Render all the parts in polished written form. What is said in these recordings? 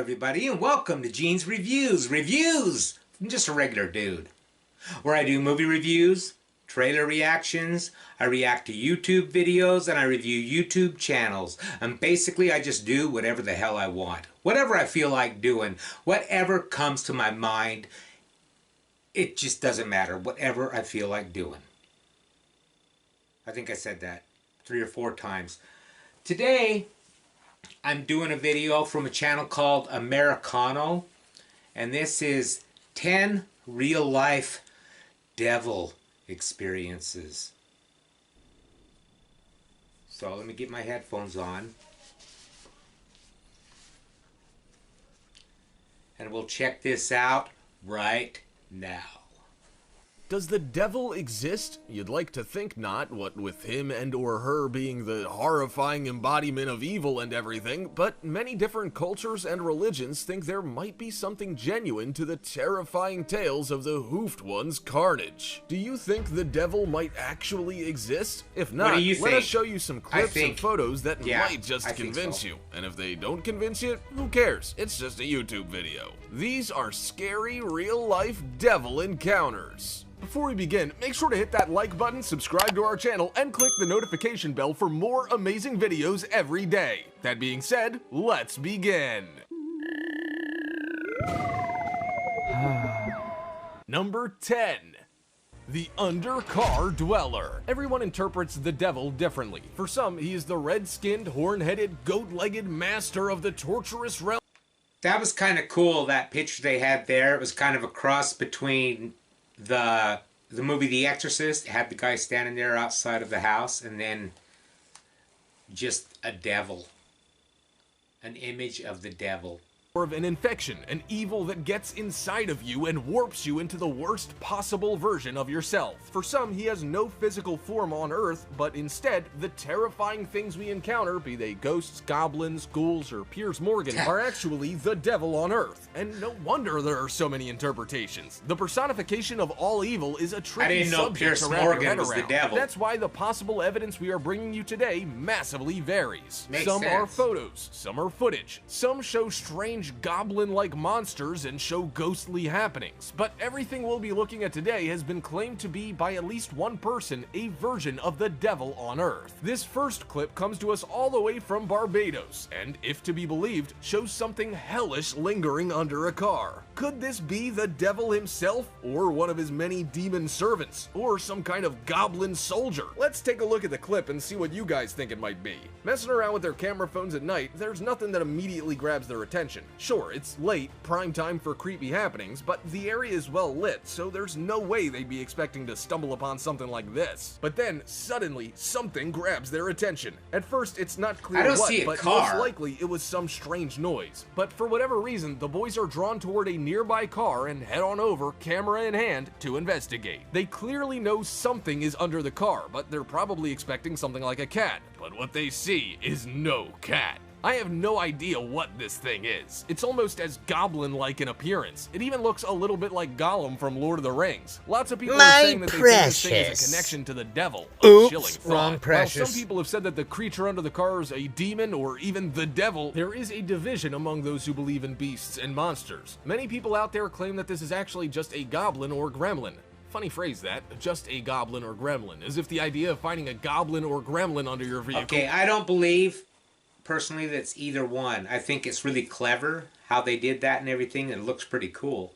everybody, and welcome to Gene's Reviews. I'm just a regular dude, where I do movie reviews, trailer reactions, I react to YouTube videos, and I review YouTube channels. And basically, I just do whatever the hell I want. Whatever I feel like doing, whatever comes to my mind, it just doesn't matter. Whatever I feel like doing. I think I said that 3 or 4 times. Today, I'm doing a video from a channel called Americano, and this is 10 real-life devil experiences. So let me get my headphones on, and we'll check this out right now. Does the devil exist? You'd like to think not, what with him and or her being the horrifying embodiment of evil and everything, but many different cultures and religions think there might be something genuine to the terrifying tales of the hoofed one's carnage. Do you think the devil might actually exist? If not, let us show you some clips and photos that might just convince you. And if they don't convince you, who cares? It's just a YouTube video. These are scary real-life devil encounters. Before we begin, make sure to hit that like button, subscribe to our channel, and click the notification bell for more amazing videos every day. That being said, let's begin. Number 10. The Undercar Dweller. Everyone interprets the devil differently. For some, he is the red-skinned, horn-headed, goat-legged master of the torturous realm. That was kind of cool, that picture they had there. It was kind of a cross between the movie The Exorcist. It had the guy standing there outside of the house, and then just a devil. An image of the devil. Of an infection, an evil that gets inside of you and warps you into the worst possible version of yourself. For some, he has no physical form on Earth, but instead, the terrifying things we encounter, be they ghosts, goblins, ghouls, or Piers Morgan, are actually the devil on Earth. And no wonder there are so many interpretations. The personification of all evil is a tricky subject to wrap your head around. That's why the possible evidence we are bringing you today massively varies. Some are photos, some are footage, some show strange goblin-like monsters and show ghostly happenings, but everything we'll be looking at today has been claimed to be, by at least one person, a version of the devil on Earth. This first clip comes to us all the way from Barbados, and, if to be believed, shows something hellish lingering under a car. Could this be the devil himself, or one of his many demon servants, or some kind of goblin soldier? Let's take a look at the clip and see what you guys think it might be. Messing around with their camera phones at night, there's nothing that immediately grabs their attention. Sure, it's late, prime time for creepy happenings, but the area is well lit, so there's no way they'd be expecting to stumble upon something like this. But then, suddenly, something grabs their attention. At first, it's not clear what, but most likely it was some strange noise. But for whatever reason, the boys are drawn toward a nearby car and head on over, camera in hand, to investigate. They clearly know something is under the car, but they're probably expecting something like a cat. But what they see is no cat. I have no idea what this thing is. It's almost as goblin-like in appearance. It even looks a little bit like Gollum from Lord of the Rings. Lots of people are saying that they think this thing is a connection to the devil. Oops, wrong Precious. While some people have said that the creature under the car is a demon or even the devil, there is a division among those who believe in beasts and monsters. Many people out there claim that this is actually just a goblin or gremlin. Funny phrase that, just a goblin or gremlin, as if the idea of finding a goblin or gremlin under your vehicle... Okay, I don't believe... personally, that's either one. I think it's really clever how they did that and everything, and it looks pretty cool.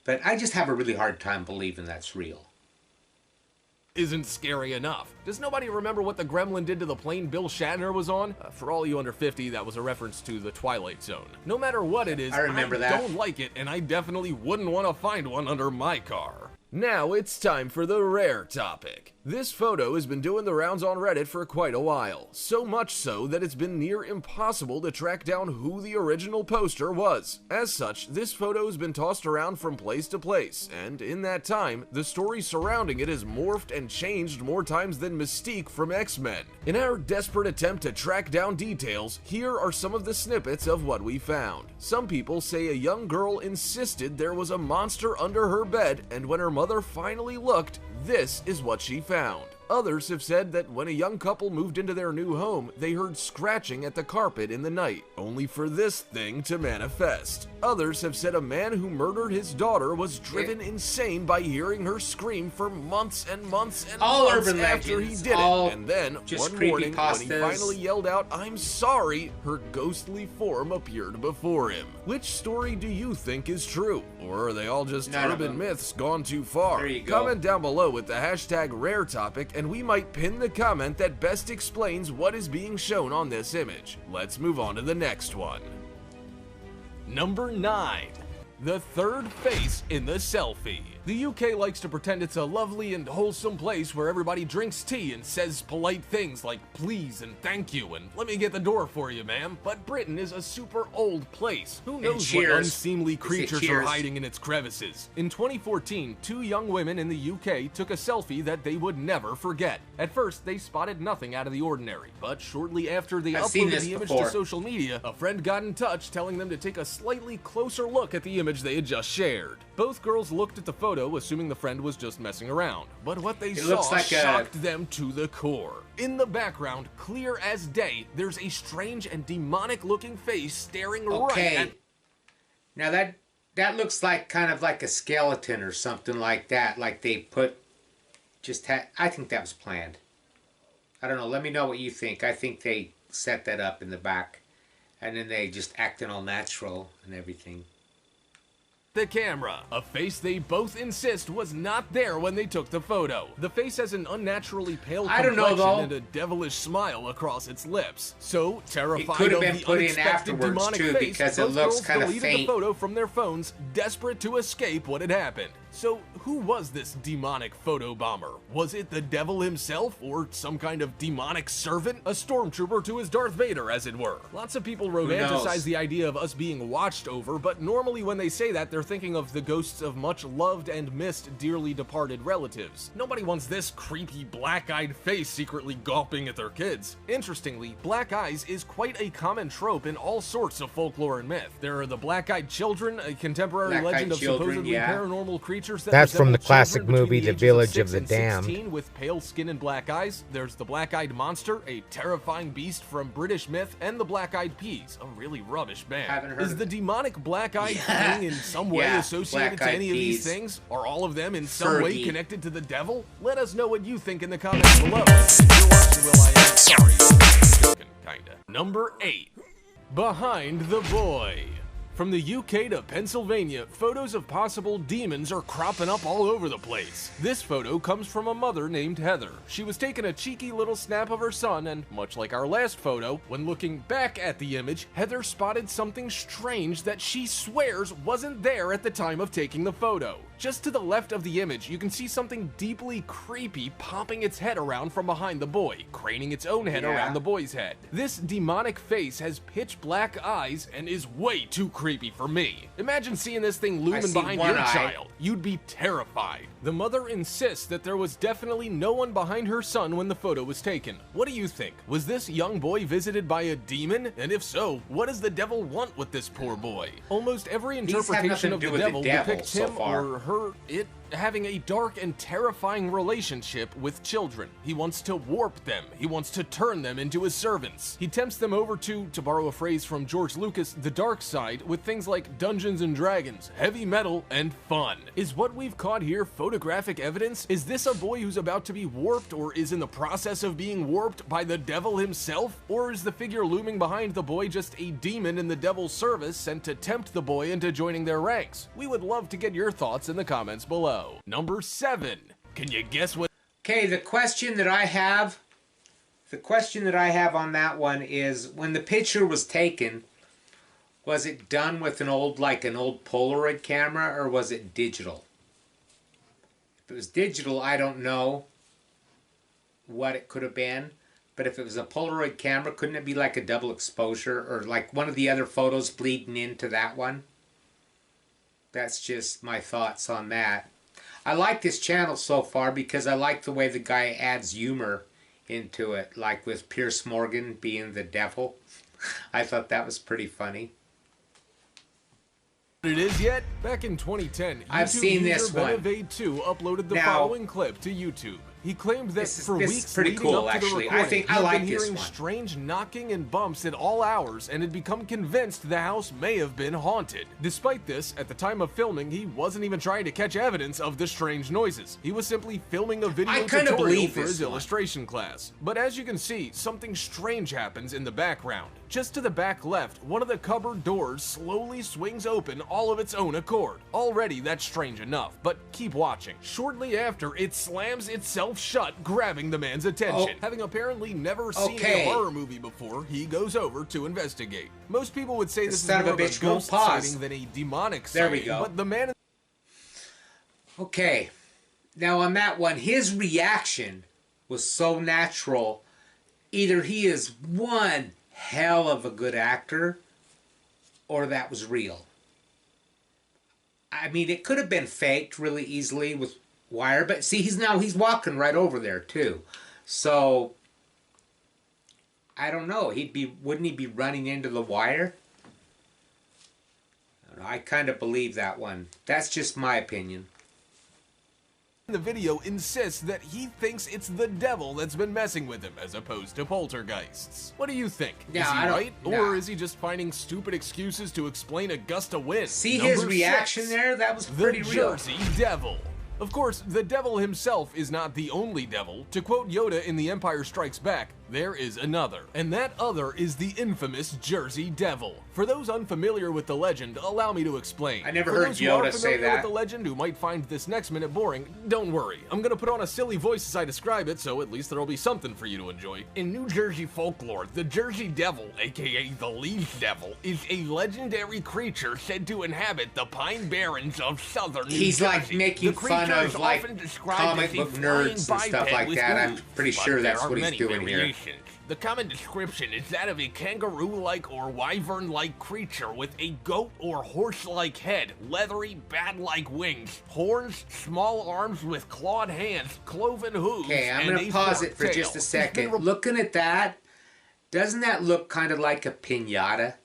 But I just have a really hard time believing that's real. Isn't scary enough. Does nobody remember what the gremlin did to the plane Bill Shatner was on? For all you under 50, that was a reference to the Twilight Zone. No matter what it is, I don't like it, and I definitely wouldn't want to find one under my car. Now it's time for the rare topic. This photo has been doing the rounds on Reddit for quite a while, so much so that it's been near impossible to track down who the original poster was. As such, this photo has been tossed around from place to place, and in that time, the story surrounding it has morphed and changed more times than Mystique from X-Men. In our desperate attempt to track down details, here are some of the snippets of what we found. Some people say a young girl insisted there was a monster under her bed, and when her mother finally looked, this is what she found. Others have said that when a young couple moved into their new home, they heard scratching at the carpet in the night, only for this thing to manifest. Others have said a man who murdered his daughter was driven insane by hearing her scream for months and months and all months urban after legends, he did it. And then, one morning, when he finally yelled out, "I'm sorry," her ghostly form appeared before him. Which story do you think is true? Or are they all just urban myths gone too far? There you go. Comment down below with the hashtag rare topic, and we might pin the comment that best explains what is being shown on this image. Let's move on to the next one. Number 9. The third face in the selfie. The UK likes to pretend it's a lovely and wholesome place where everybody drinks tea and says polite things like please and thank you and let me get the door for you, ma'am. But Britain is a super old place. Who knows what unseemly creatures are hiding in its crevices? In 2014, 2 young women in the UK took a selfie that they would never forget. At first, they spotted nothing out of the ordinary, but shortly after they uploaded the image to social media, a friend got in touch telling them to take a slightly closer look at the image they had just shared. Both girls looked at the photo, assuming the friend was just messing around, but what they saw shocked them to the core. In the background, clear as day, there's a strange and demonic-looking face staring right at... Now that looks like kind of like a skeleton or something like that, like they put... I think that was planned. I don't know, let me know what you think. I think they set that up in the back, and then they just acted all natural and everything. The camera, a face they both insist was not there when they took the photo. The face has an unnaturally pale complexion and a devilish smile across its lips. So, terrified of the unexpected demonic face, both girls deleted the photo from their phones, desperate to escape what had happened. So, who was this demonic photo bomber? Was it the devil himself, or some kind of demonic servant? A stormtrooper to his Darth Vader, as it were. Lots of people romanticize the idea of us being watched over, but normally when they say that, they're thinking of the ghosts of much loved and missed dearly departed relatives. Nobody wants this creepy black-eyed face secretly gawping at their kids. Interestingly, black eyes is quite a common trope in all sorts of folklore and myth. There are the black-eyed children, a contemporary legend of supposedly paranormal creatures. That's from the classic movie The Village of the Damned. With pale skin and black eyes. There's the black-eyed monster, a terrifying beast from British myth, and the black-eyed peas, a really rubbish band. Is the demonic black-eyed thing in some way associated to any of these things? Are all of them in some way connected to the devil? Let us know what you think in the comments below. If you're watching Will I Am, sorry, I'm joking, kinda. Number 8. Behind the Boy. From the UK to Pennsylvania, photos of possible demons are cropping up all over the place. This photo comes from a mother named Heather. She was taking a cheeky little snap of her son, and much like our last photo, when looking back at the image, Heather spotted something strange that she swears wasn't there at the time of taking the photo. Just to the left of the image, you can see something deeply creepy popping its head around from behind the boy, craning its own head around the boy's head. This demonic face has pitch black eyes and is way too creepy for me. Imagine seeing this thing looming behind your child. You'd be terrified. The mother insists that there was definitely no one behind her son when the photo was taken. What do you think? Was this young boy visited by a demon? And if so, what does the devil want with this poor boy? Almost every interpretation of the devil depicts him or it having a dark and terrifying relationship with children. He wants to warp them. He wants to turn them into his servants. He tempts them over to borrow a phrase from George Lucas, the dark side, with things like Dungeons and Dragons, heavy metal, and fun. Is what we've caught here photographic evidence? Is this a boy who's about to be warped or is in the process of being warped by the devil himself? Or is the figure looming behind the boy just a demon in the devil's service sent to tempt the boy into joining their ranks? We would love to get your thoughts in the comments below. Number 7. Can you guess what? Okay, the question that I have on that one is, when the picture was taken, was it done with an old Polaroid camera, or was it digital? If it was digital, I don't know what it could have been, but if it was a Polaroid camera, couldn't it be like a double exposure, or like one of the other photos bleeding into that one? That's just my thoughts on that. I like this channel so far because I like the way the guy adds humor into it, like with Pierce Morgan being the devil. I thought that was pretty funny. It is yet? Back in 2010, I've seen this one. Benevade2 uploaded the following clip to YouTube. He claimed that for this weeks is pretty leading cool, up to the actually. recording, I he like had been this hearing one. strange knocking and bumps at all hours and had become convinced the house may have been haunted. Despite this, at the time of filming, he wasn't even trying to catch evidence of the strange noises. He was simply filming a video tutorial for his illustration class. But as you can see, something strange happens in the background. Just to the back left, one of the cupboard doors slowly swings open all of its own accord. Already that's strange enough, but keep watching. Shortly after, it slams itself shut, grabbing the man's attention. Having apparently never seen a horror movie before, he goes over to investigate. Most people would say this is more of a ghost sighting than a demonic sighting, but the man... Okay, now on that one, his reaction was so natural. Either he is one hell of a good actor, or that was real. I mean, it could have been faked really easily with wire, but see, he's walking right over there too. So I don't know. Wouldn't he be running into the wire? I don't know. I kind of believe that one. That's just my opinion. The video insists that he thinks it's the devil that's been messing with him as opposed to poltergeists. What do you think? Is he right? Or is he just finding stupid excuses to explain a gust of wind? See his reaction there? That was pretty real. The Jersey Devil. Of course, the devil himself is not the only devil. To quote Yoda in The Empire Strikes Back, there is another. And that other is the infamous Jersey Devil. For those unfamiliar with the legend, allow me to explain. I never heard Yoda say that. For those who are familiar with the legend who might find this next minute boring, don't worry. I'm gonna put on a silly voice as I describe it, so at least there'll be something for you to enjoy. In New Jersey folklore, the Jersey Devil, aka the Leaf Devil, is a legendary creature said to inhabit the Pine Barrens of southern New Jersey. He's like making fun of like comic book nerds and stuff like that. I'm pretty sure that's what he's doing here. The common description is that of a kangaroo-like or wyvern-like creature with a goat or horse-like head, leathery, bat-like wings, horns, small arms with clawed hands, cloven hooves, okay, I'm going to pause it for just a second. Looking at that, doesn't that look kind of like a piñata?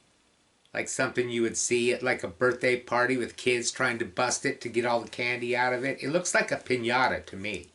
Like something you would see at like a birthday party with kids trying to bust it to get all the candy out of it? It looks like a piñata to me.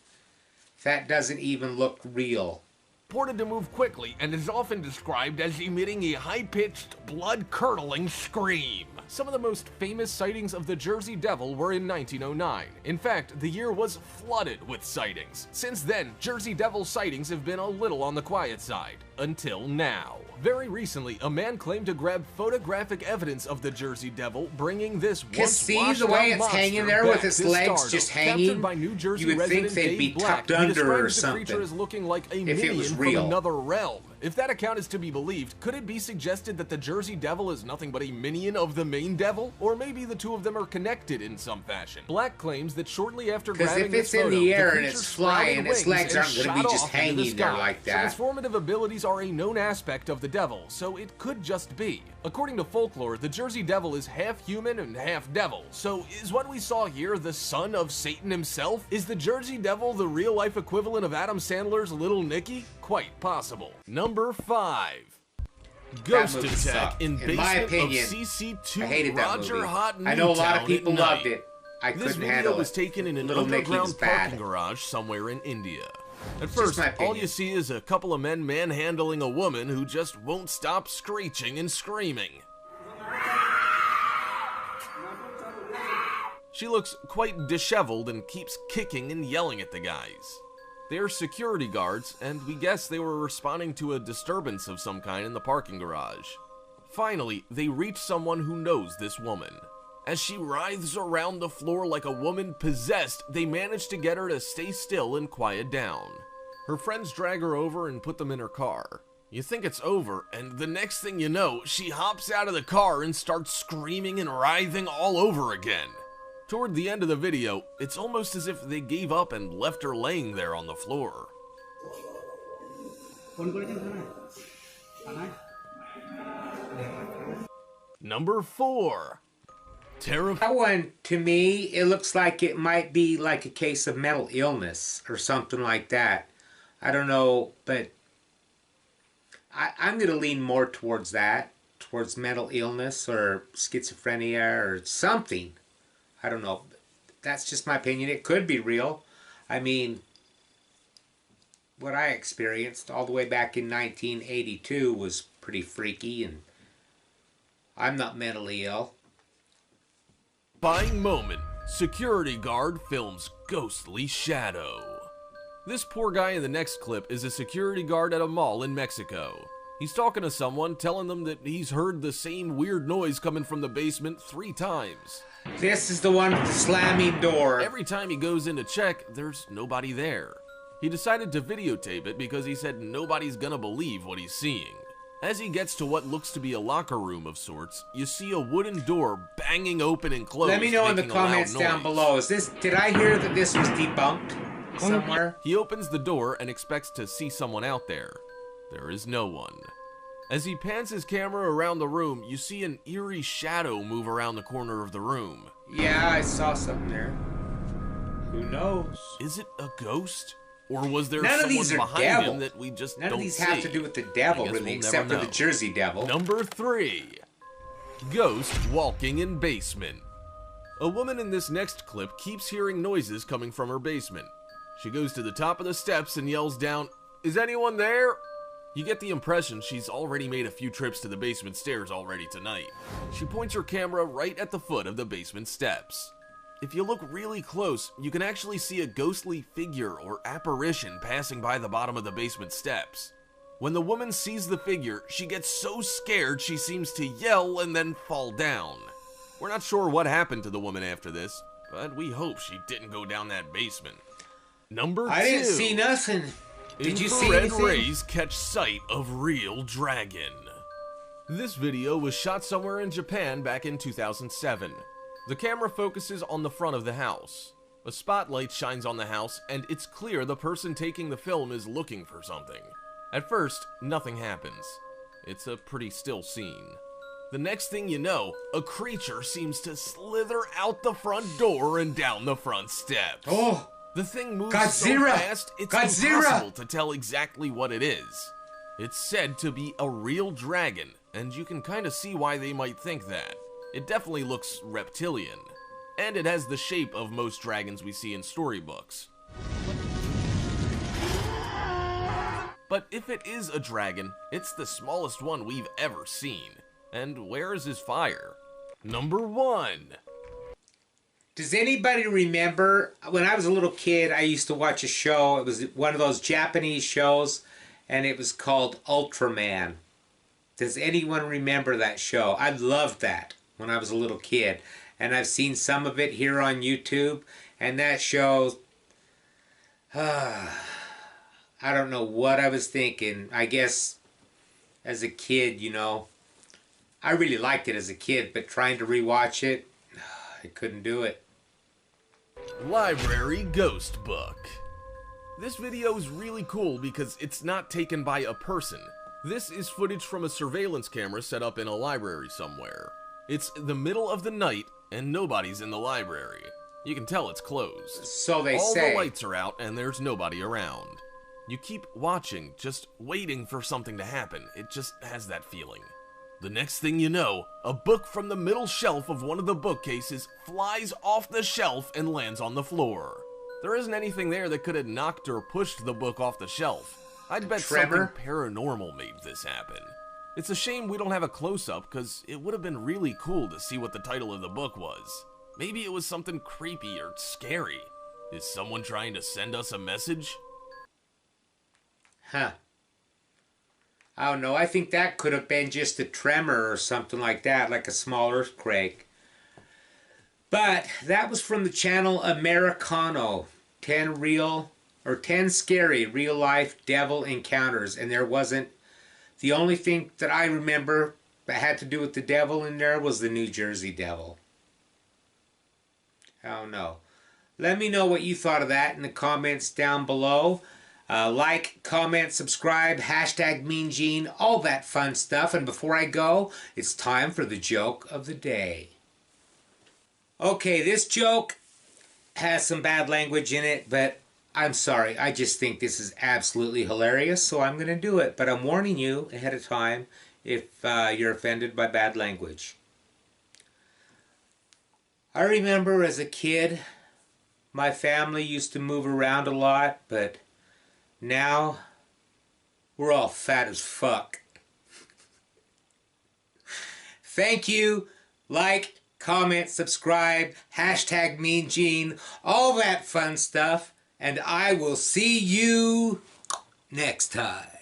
That doesn't even look real. Reported to move quickly and is often described as emitting a high-pitched, blood-curdling scream. Some of the most famous sightings of the Jersey Devil were in 1909. In fact, the year was flooded with sightings. Since then, Jersey Devil sightings have been a little on the quiet side. Until now. Very recently, a man claimed to grab photographic evidence of the Jersey Devil, bringing this see the way it's hanging there with its legs just hanging? By New Jersey you would think they'd be tucked under or something. The creature is looking like a if it was minion real. from another realm. If that account is to be believed, could it be suggested that the Jersey Devil is nothing but a minion of the main devil? Or maybe the two of them are connected in some fashion. Black claims that shortly after grabbing this photo, the air and it's flying, its legs aren't going to be just hanging there like that. So transformative abilities are a known aspect of the devil, so it could just be. According to folklore, the Jersey Devil is half human and half devil. So is what we saw here the son of Satan himself? Is the Jersey Devil the real-life equivalent of Adam Sandler's Little Nicky? Quite possible. Number 5. Ghost Attack in Basement of CC2 I hated that Roger movie. Hot I know a lot of Newtown people at loved night. it. I This couldn't video handle it. was taken in an Little Nicky was underground bad. parking garage somewhere in India. At Just first, my all opinion. you see is a couple of men manhandling a woman who just won't stop screeching and screaming. She looks quite disheveled and keeps kicking and yelling at the guys. They're security guards, and we guess they were responding to a disturbance of some kind in the parking garage. Finally, they reach someone who knows this woman. As she writhes around the floor like a woman possessed, they manage to get her to stay still and quiet down. Her friends drag her over and put them in her car. You think it's over, and the next thing you know, she hops out of the car and starts screaming and writhing all over again. Toward the end of the video, it's almost as if they gave up and left her laying there on the floor. Number 4. That one, to me, it looks like it might be like a case of mental illness or something like that. I don't know, but I'm going to lean more towards that, towards mental illness or schizophrenia or something. I don't know. That's just my opinion. It could be real. I mean, what I experienced all the way back in 1982 was pretty freaky, and I'm not mentally ill. Buying moment. Security guard films ghostly shadow. This poor guy in the next clip is a security guard at a mall in Mexico. He's talking to someone, telling them that he's heard the same weird noise coming from the basement 3 times. This is the one with the slamming door. Every time he goes in to check, there's nobody there. He decided to videotape it because he said nobody's gonna believe what he's seeing. As he gets to what looks to be a locker room of sorts, you see a wooden door banging open and closed. Let me know in the comments down below. Did I hear that this was debunked somewhere? He opens the door and expects to see someone out there. There is no one. As he pans his camera around the room, you see an eerie shadow move around the corner of the room. Yeah, I saw something there. Who knows? Is it a ghost? Or was there None of someone these are behind devil. him that we just None don't of these see? have to do with the devil, really, we'll except for never the know. Jersey Devil. Number 3. Ghost walking in basement. A woman in this next clip keeps hearing noises coming from her basement. She goes to the top of the steps and yells down, "Is anyone there?" You get the impression she's already made a few trips to the basement stairs already tonight. She points her camera right at the foot of the basement steps. If you look really close, you can actually see a ghostly figure or apparition passing by the bottom of the basement steps. When the woman sees the figure, she gets so scared she seems to yell and then fall down. We're not sure what happened to the woman after this, but we hope she didn't go down that basement. Number 2. I didn't see nothing. Did you see Infrared anything? rays catch sight of real dragon. This video was shot somewhere in Japan back in 2007. The camera focuses on the front of the house. A spotlight shines on the house, and it's clear the person taking the film is looking for something. At first, nothing happens. It's a pretty still scene. The next thing you know, a creature seems to slither out the front door and down the front steps. Oh! The thing moves Godzilla! so fast, it's Godzilla! impossible to tell exactly what it is. It's said to be a real dragon, and you can kind of see why they might think that. It definitely looks reptilian, and it has the shape of most dragons we see in storybooks. But if it is a dragon, it's the smallest one we've ever seen. And where is his fire? Number 1. Does anybody remember, when I was a little kid, I used to watch a show. It was one of those Japanese shows, and it was called Ultraman. Does anyone remember that show? I loved that when I was a little kid. And I've seen some of it here on YouTube. And that show, I don't know what I was thinking. I guess as a kid, you know, I really liked it as a kid, but trying to rewatch it, I couldn't do it. Library Ghost Book. This video is really cool because it's not taken by a person. This is footage from a surveillance camera set up in a library somewhere. It's the middle of the night and nobody's in the library. You can tell it's closed. So they All say. the lights are out and there's nobody around. You keep watching, just waiting for something to happen. It just has that feeling. The next thing you know, a book from the middle shelf of one of the bookcases flies off the shelf and lands on the floor. There isn't anything there that could have knocked or pushed the book off the shelf. I'd bet Tremor? something paranormal made this happen. It's a shame we don't have a close-up, because it would have been really cool to see what the title of the book was. Maybe it was something creepy or scary. Is someone trying to send us a message? Huh. I don't know. I think that could have been just a tremor or something like that, like a small earthquake. But that was from the channel Americano. 10 scary real-life devil encounters. And there wasn't... The only thing that I remember that had to do with the devil in there was the New Jersey Devil. I don't know. Let me know what you thought of that in the comments down below. Like, comment, subscribe, hashtag MeanGene, all that fun stuff. And before I go, it's time for the joke of the day. Okay, this joke has some bad language in it, but I'm sorry. I just think this is absolutely hilarious, so I'm going to do it. But I'm warning you ahead of time if you're offended by bad language. I remember as a kid, my family used to move around a lot, but Now, we're all fat as fuck. Thank you. Like, comment, subscribe, hashtag Mean Gene, all that fun stuff. And I will see you next time.